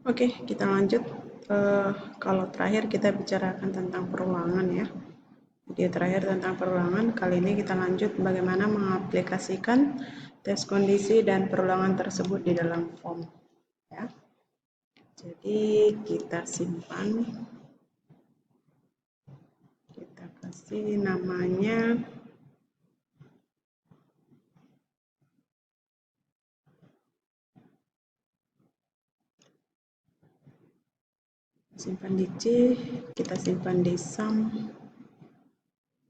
Oke, kita lanjut. Kalau terakhir kita bicarakan tentang perulangan ya. Video terakhir tentang perulangan, kali ini kita lanjut bagaimana mengaplikasikan tes kondisi dan perulangan tersebut di dalam form. Ya. Jadi kita simpan, kita kasih namanya simpan di C, kita simpan di sum,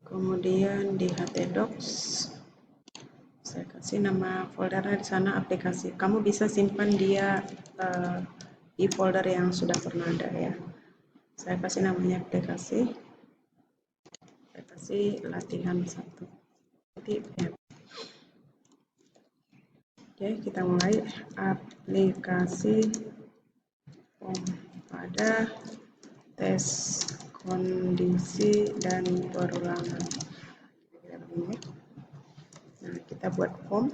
kemudian di htdocs. Saya kasih nama foldernya di sana aplikasi. Kamu bisa simpan dia di folder yang sudah pernah ada ya. Saya kasih namanya aplikasi. Saya kasih latihan 1. Oke, kita mulai aplikasi pada tes kondisi dan perulangan. Nah, kita buat form.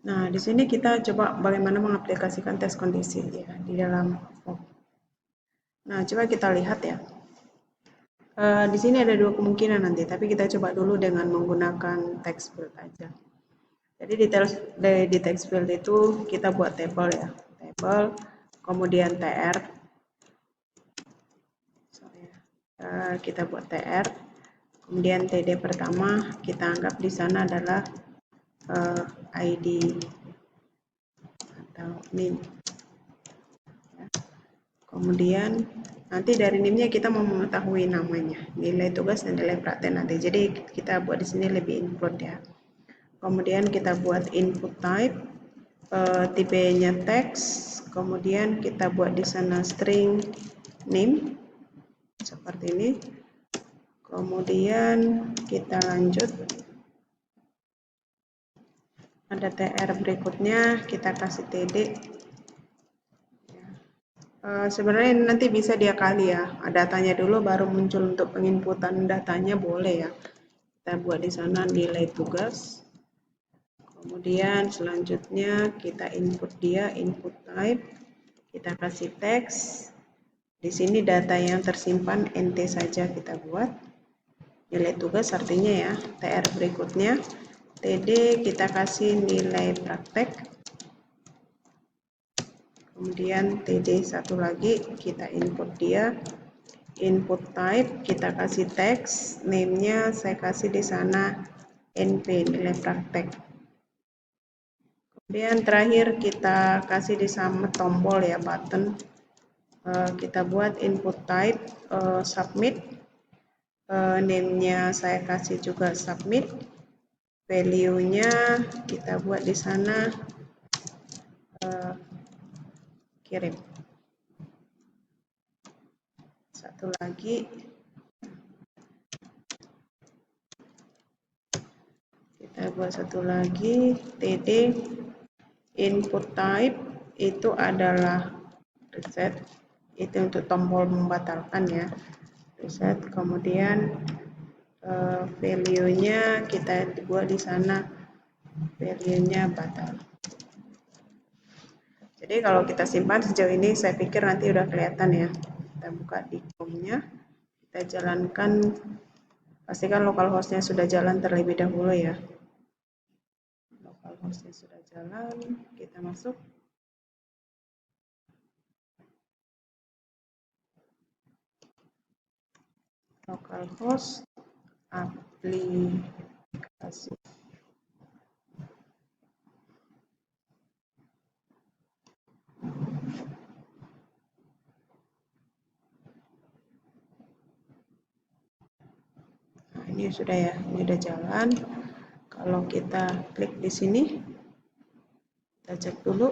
Nah, di sini kita coba bagaimana mengaplikasikan tes kondisi ya di dalam form. Nah, coba kita lihat ya. Di sini ada dua kemungkinan nanti, tapi kita coba dulu dengan menggunakan text field aja. Jadi di text field itu kita buat table ya, table, kemudian tr, kita buat tr, kemudian td pertama kita anggap di sana adalah id atau name. Kemudian nanti dari name-nya kita mau mengetahui namanya, nilai tugas dan nilai praktek nanti. Jadi kita buat di sini lebih include ya. Kemudian kita buat input type, tipenya text, kemudian kita buat di sana string name seperti ini. Kemudian kita lanjut, ada tr berikutnya, kita kasih td. Sebenarnya nanti bisa dia kali ya, datanya dulu baru muncul untuk penginputan datanya, boleh ya. Kita buat di sana nilai tugas. Kemudian selanjutnya kita input dia, input type, kita kasih teks. Di sini data yang tersimpan nt saja kita buat. Nilai tugas artinya ya, tr berikutnya, td kita kasih nilai praktek. Kemudian td satu lagi kita input dia, input type kita kasih teks, name-nya saya kasih di sana np nilai praktek. Kemudian terakhir kita kasih di sama tombol ya, button. Kita buat input type submit, name-nya saya kasih juga submit, value-nya kita buat di sana kirim. Satu lagi kita buat satu lagi, td input type itu adalah reset, itu untuk tombol membatalkan ya, reset. Kemudian value-nya kita buat di sana value-nya batal. Jadi kalau kita simpan sejauh ini, saya pikir nanti udah kelihatan ya. Kita buka di Chrome-nya, kita jalankan, pastikan localhost-nya sudah jalan terlebih dahulu ya. Localhost-nya sudah jalan, kita masuk. Localhost aplikasi. Nah, ini sudah ya, ini udah jalan. Kalau kita klik di sini, kita cek dulu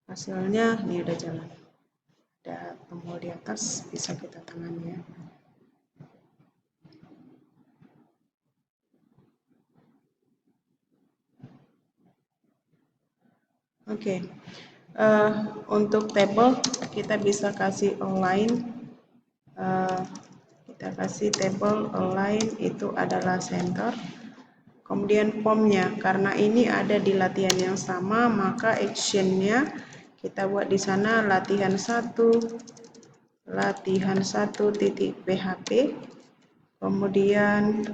hasilnya, ini udah jalan. Ada tombol di atas, bisa kita tangani ya. Oke, untuk table kita bisa kasih align. Kita kasih table align itu adalah center. Kemudian formnya, karena ini ada di latihan yang sama, maka actionnya kita buat di sana latihan 1 titik PHP. Kemudian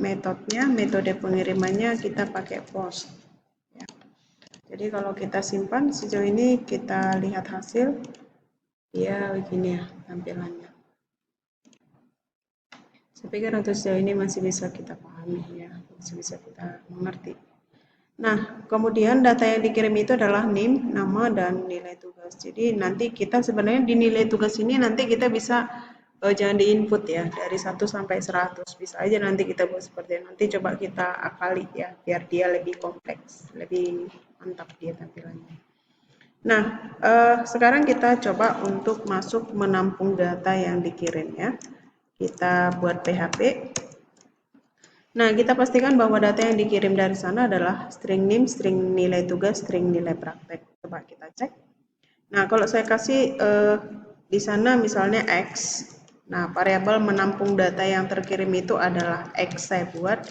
metode pengirimannya kita pakai post. Ya. Jadi kalau kita simpan sejauh ini kita lihat hasil, ya begini ya tampilannya. Saya pikir untuk sejauh ini masih bisa kita pahami ya, masih bisa kita mengerti. Nah, kemudian data yang dikirim itu adalah NIM, nama, dan nilai tugas. Jadi nanti kita sebenarnya di nilai tugas ini nanti kita bisa jangan di input ya, dari 1 sampai 100. Bisa aja nanti kita buat seperti itu. Nanti coba kita akali ya, biar dia lebih kompleks, lebih mantap dia tampilannya. Nah, sekarang kita coba untuk masuk menampung data yang dikirim ya. Kita buat PHP. Nah, kita pastikan bahwa data yang dikirim dari sana adalah string name, string nilai tugas, string nilai praktek. Coba kita cek. Nah, kalau saya kasih di sana misalnya X. Nah, variabel menampung data yang terkirim itu adalah X saya buat.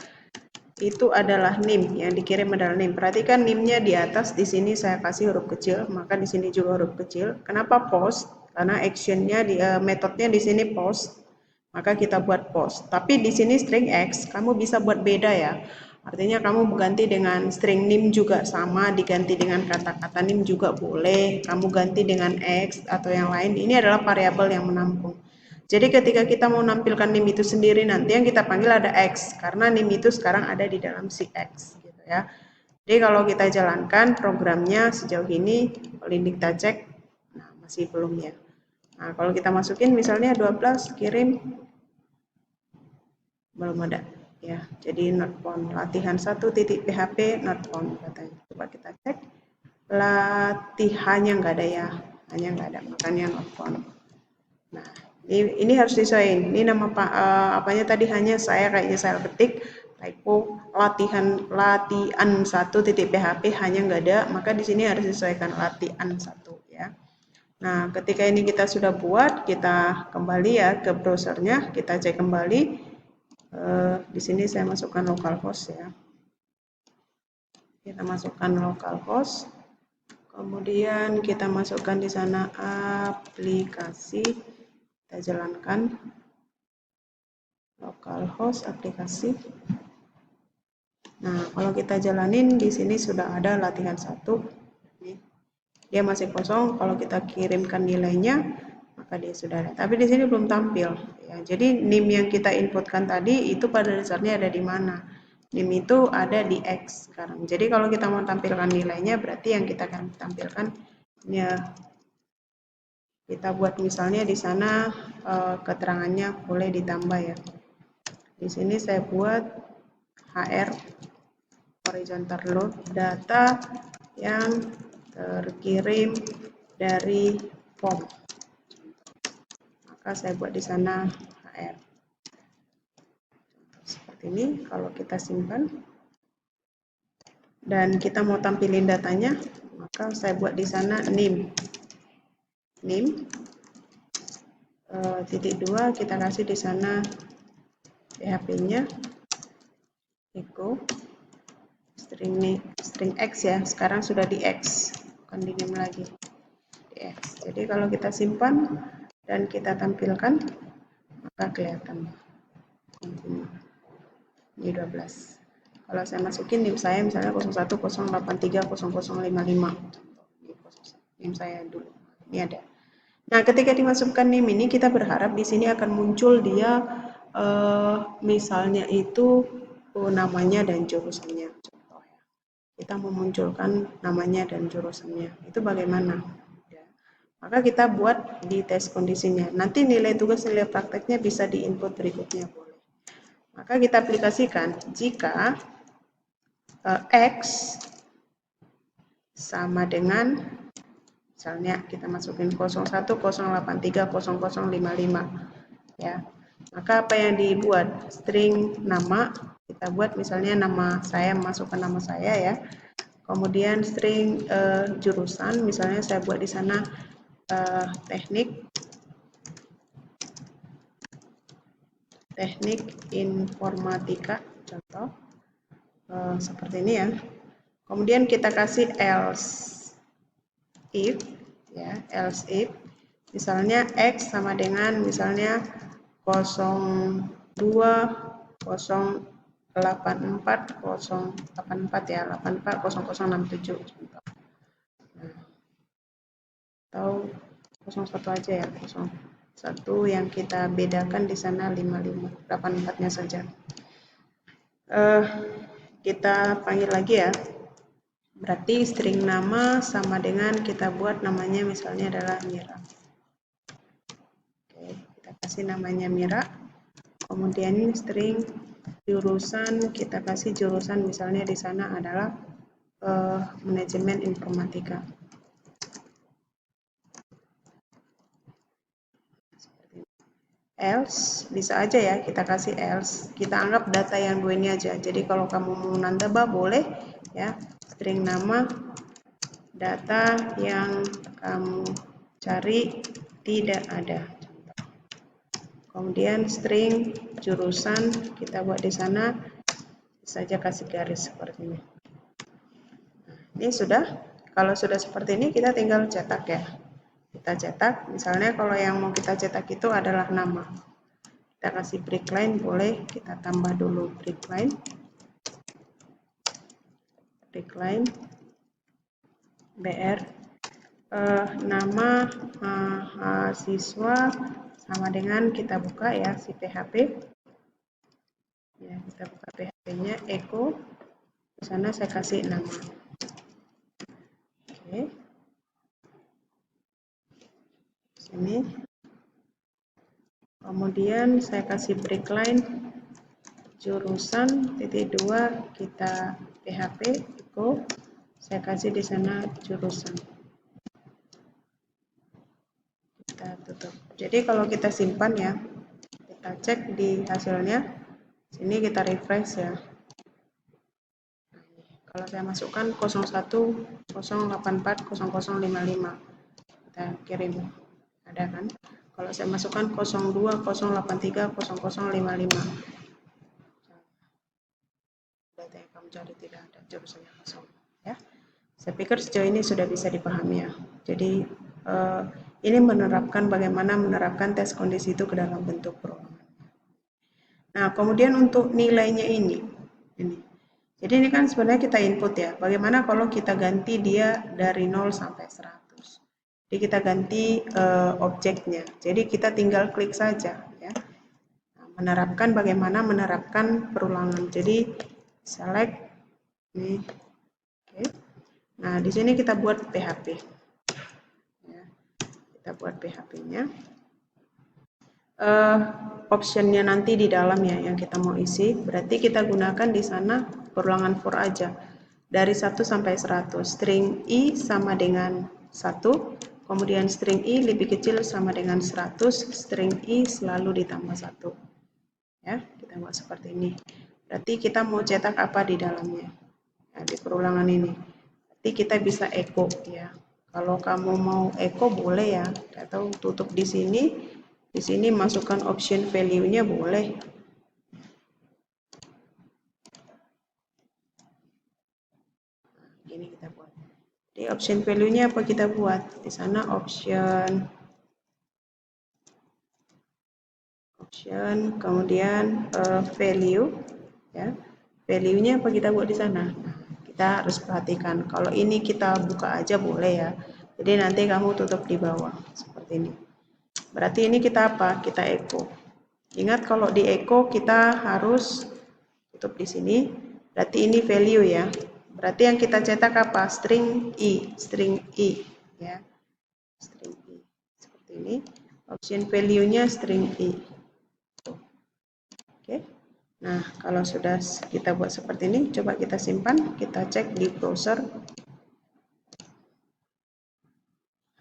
Itu adalah NIM, yang dikirim adalah NIM. Perhatikan NIM-nya di atas, di sini saya kasih huruf kecil, maka di sini juga huruf kecil. Kenapa post? Karena action-nya, metodenya di sini post. Maka kita buat post. Tapi di sini string X, kamu bisa buat beda ya. Artinya kamu ganti dengan string name juga sama, diganti dengan kata-kata name juga boleh. Kamu ganti dengan X atau yang lain. Ini adalah variabel yang menampung. Jadi ketika kita mau menampilkan name itu sendiri, nanti yang kita panggil ada X. Karena name itu sekarang ada di dalam si X. Gitu ya. Jadi kalau kita jalankan programnya sejauh ini, kalau ini kita cek, nah masih belum ya. Nah kalau kita masukin misalnya 12 kirim, belum ada ya. Jadi not found, latihan 1 titik PHP not found katanya. Coba kita cek, latihannya nggak ada ya, hanya nggak ada, makanya not found. Nah ini harus disesuaikan. Ini nama apanya tadi, hanya saya kayaknya saya ketik typo, latihan 1 titik PHP hanya nggak ada, maka di sini harus disesuaikan latihan 1 ya. Nah ketika ini kita sudah buat, kita kembali ya ke browsernya, kita cek kembali. Di sini saya masukkan localhost ya. Kita masukkan localhost. Kemudian kita masukkan di sana aplikasi. Kita jalankan localhost aplikasi. Nah, kalau kita jalanin di sini sudah ada latihan 1. Dia masih kosong. Kalau kita kirimkan nilainya, maka dia sudah ada. Tapi di sini belum tampil. Ya, jadi NIM yang kita inputkan tadi itu pada dasarnya ada di mana? NIM itu ada di X sekarang. Jadi kalau kita mau tampilkan nilainya, berarti yang kita akan tampilkan ya, kita buat misalnya di sana keterangannya boleh ditambah ya. Di sini saya buat HR horizontal load data yang terkirim dari form. Maka saya buat di sana HR. Seperti ini kalau kita simpan. Dan kita mau tampilin datanya, maka saya buat di sana NIM. NIM titik 2, kita kasih di sana PHP-nya echo string X ya. Sekarang sudah di X, bukan di NIM lagi. Di X. Jadi kalau kita simpan dan kita tampilkan, maka kelihatan continue. Ini 12. Kalau saya masukin NIM saya misalnya 0108300055. NIM saya dulu. Ini ada. Nah, ketika dimasukkan NIM ini kita berharap di sini akan muncul dia misalnya itu namanya dan jurusannya. Contoh ya. Kita memunculkan namanya dan jurusannya. Itu bagaimana? Ya. Maka kita buat di tes kondisinya. Nanti nilai tugas nilai prakteknya bisa diinput berikutnya boleh. Maka kita aplikasikan jika X sama dengan misalnya kita masukin 0108300055 ya. Maka apa yang dibuat? String nama, kita buat misalnya nama saya, masukkan nama saya ya. Kemudian string jurusan, misalnya saya buat di sana teknik informatika contoh. seperti ini ya. Kemudian kita kasih else if, ya, else if misalnya x sama dengan misalnya 02 084 084 ya, 84 0067 contoh. Nah, atau 01 aja ya, 01 yang kita bedakan di sana 55, 84-nya saja. Kita panggil lagi ya. Berarti string nama sama dengan kita buat namanya misalnya adalah Mira. Oke, kita kasih namanya Mira. Kemudian string jurusan, kita kasih jurusan misalnya di sana adalah manajemen informatika. Else, bisa aja ya kita kasih else. Kita anggap data yang dua ini aja. Jadi kalau kamu mau nambah boleh ya. String nama, data yang kamu cari tidak ada. Kemudian string jurusan kita buat di sana, bisa saja kasih garis seperti ini. Nah, ini sudah. Kalau sudah seperti ini kita tinggal cetak ya. Kita cetak, misalnya kalau yang mau kita cetak itu adalah nama. Kita kasih break line, boleh kita tambah dulu break line. Break line BR nama mahasiswa sama dengan kita buka ya si PHP. Ya, kita buka PHP-nya echo. Di sana saya kasih nama. Oke. Sini. Kemudian saya kasih break line jurusan titik 2 kita PHP echo. Saya kasih di sana jurusan. Kita tutup. Jadi kalau kita simpan ya, kita cek di hasilnya. Sini kita refresh ya. Kalau saya masukkan 01 084 0055, kita kirim. Ada kan? Kalau saya masukkan 02 083 0055, data yang kamu cari tidak ada, jurusannya kosong. Ya, saya pikir sejauh ini sudah bisa dipahami ya. Jadi ini menerapkan bagaimana menerapkan tes kondisi itu ke dalam bentuk perulangan. Nah, kemudian untuk nilainya ini. Jadi ini kan sebenarnya kita input ya. Bagaimana kalau kita ganti dia dari 0 sampai 100. Jadi kita ganti objeknya. Jadi kita tinggal klik saja ya. Nah, menerapkan bagaimana menerapkan perulangan. Jadi select ini. Oke. Nah, di sini kita buat PHP. Ya. Kita buat PHP-nya. Optionnya nanti di dalam ya yang kita mau isi, berarti kita gunakan di sana perulangan for aja dari 1 sampai 100. String i sama dengan 1, kemudian string i lebih kecil sama dengan 100, string i selalu ditambah 1. Ya, kita buat seperti ini. Berarti kita mau cetak apa di dalamnya? Nah, di perulangan ini. Berarti kita bisa echo ya. Kalau kamu mau echo boleh ya, atau tutup di sini. Di sini masukkan option value-nya boleh. Ini kita buat. Di option value-nya apa kita buat? Di sana option, kemudian value, ya. Value-nya apa kita buat di sana? Nah, kita harus perhatikan. Kalau ini kita buka aja boleh ya. Jadi nanti kamu tutup di bawah seperti ini. Berarti ini kita apa? Kita echo. Ingat kalau di echo kita harus tutup di sini. Berarti ini value ya. Berarti yang kita cetak apa? String i, ya. String i. Seperti ini. Option value-nya string i. Oke. Nah, kalau sudah kita buat seperti ini, coba kita simpan, kita cek di browser.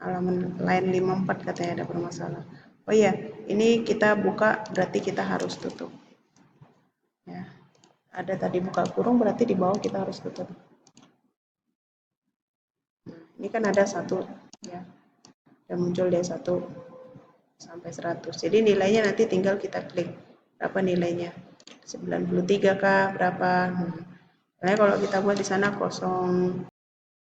Halaman line 54 katanya ada bermasalah. Oh iya, ini kita buka berarti kita harus tutup. Ya. Ada tadi buka kurung berarti di bawah kita harus tutup. Nah, ini kan ada 1 ya. Dan muncul dia 1 sampai 100. Jadi nilainya nanti tinggal kita klik berapa nilainya. 93 kah berapa. Soalnya kalau kita buat di sana kosong.